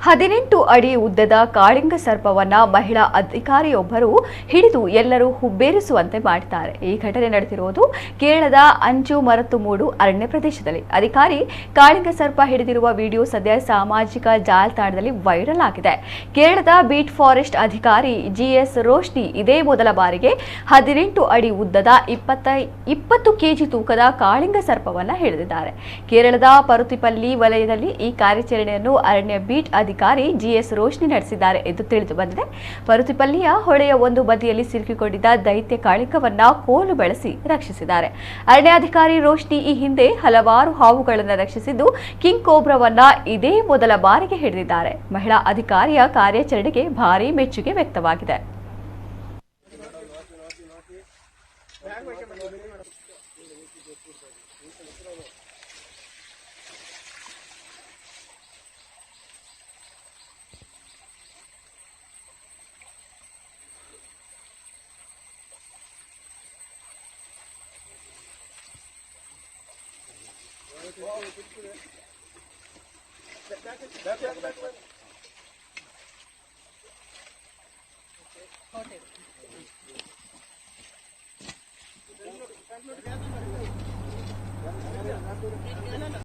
18 ಅಡಿ ಉದ್ದದ ಕಾಳಿಂಗ ಸರ್ಪವನ್ನ ಮಹಿಳಾ ಅಧಿಕಾರಿಯೊಬ್ಬರು ಹಿಡಿದು ಎಲ್ಲರೂ ಹುಬ್ಬೇರಿಸುವಂತೆ ಮಾಡಿದ್ದಾರೆ. ಈ ಘಟನೆ ನಡೆದಿರುವುದು ಕೇರಳದ ಅಂಜುಮರತುಮೂಡು ಅರಣ್ಯ ಪ್ರದೇಶದಲ್ಲಿ. ಅಧಿಕಾರಿ ಕಾಳಿಂಗ ಸರ್ಪ ಹಿಡಿದಿರುವ ವಿಡಿಯೋ ಸದ್ಯ ಸಾಮಾಜಿಕ ಜಾಲತಾಣದಲ್ಲಿ ವೈರಲ್ ಆಗಿದೆ. ಕೇರಳದ ಬೀಟ್ ಫಾರೆಸ್ಟ್ ಅಧಿಕಾರಿ ಜಿಎಸ್ ರೋಶ್ನಿ ಇದೇ ಮೊದಲ ಬಾರಿಗೆ 18 ಅಡಿ ಉದ್ದದ 20 ಕೆಜಿ ತೂಕದ ಕಾಳಿಂಗ ಸರ್ಪವನ್ನ ಹಿಡಿದಿದ್ದಾರೆ. ಕೇರಳದ ಪರುತಿಪಲ್ಲಿ ವಲಯದಲ್ಲಿ ಈ ಕಾರ್ಯಾಚರಣೆಯನ್ನು ಅರಣ್ಯ ಬೀಟ್ ಅಧಿಕಾರಿ ಜಿಎಸ್ ರೋಶ್ನಿ ನಡೆಸಿದ್ದಾರೆ ಎಂದು ತಿಳಿದು ಬಂದಿದೆ. ಪರುತಿಪಲ್ಲಿಯ ಹೊಳೆಯ ಒಂದು ಬದಿಯಲ್ಲಿ ಸಿಲುಕಿಕೊಂಡಿದ್ದ ದೈತ್ಯ ಕಾಳಿಂಗವನ್ನ ಕೋಲು ಬೆಳೆಸಿ ರಕ್ಷಿಸಿದ್ದಾರೆ. ಅರಣ್ಯಾಧಿಕಾರಿ ರೋಶ್ನಿ ಈ ಹಿಂದೆ ಹಲವಾರು ಹಾವುಗಳನ್ನು ರಕ್ಷಿಸಿದ್ದು ಕಿಂಗ್ ಕೋಬ್ರಾವನ್ನ ಇದೇ ಮೊದಲ ಬಾರಿಗೆ ಹಿಡಿದಿದ್ದಾರೆ. ಮಹಿಳಾ ಅಧಿಕಾರಿಯ ಕಾರ್ಯಾಚರಣೆಗೆ ಭಾರೀ ಮೆಚ್ಚುಗೆ ವ್ಯಕ್ತವಾಗಿದೆ.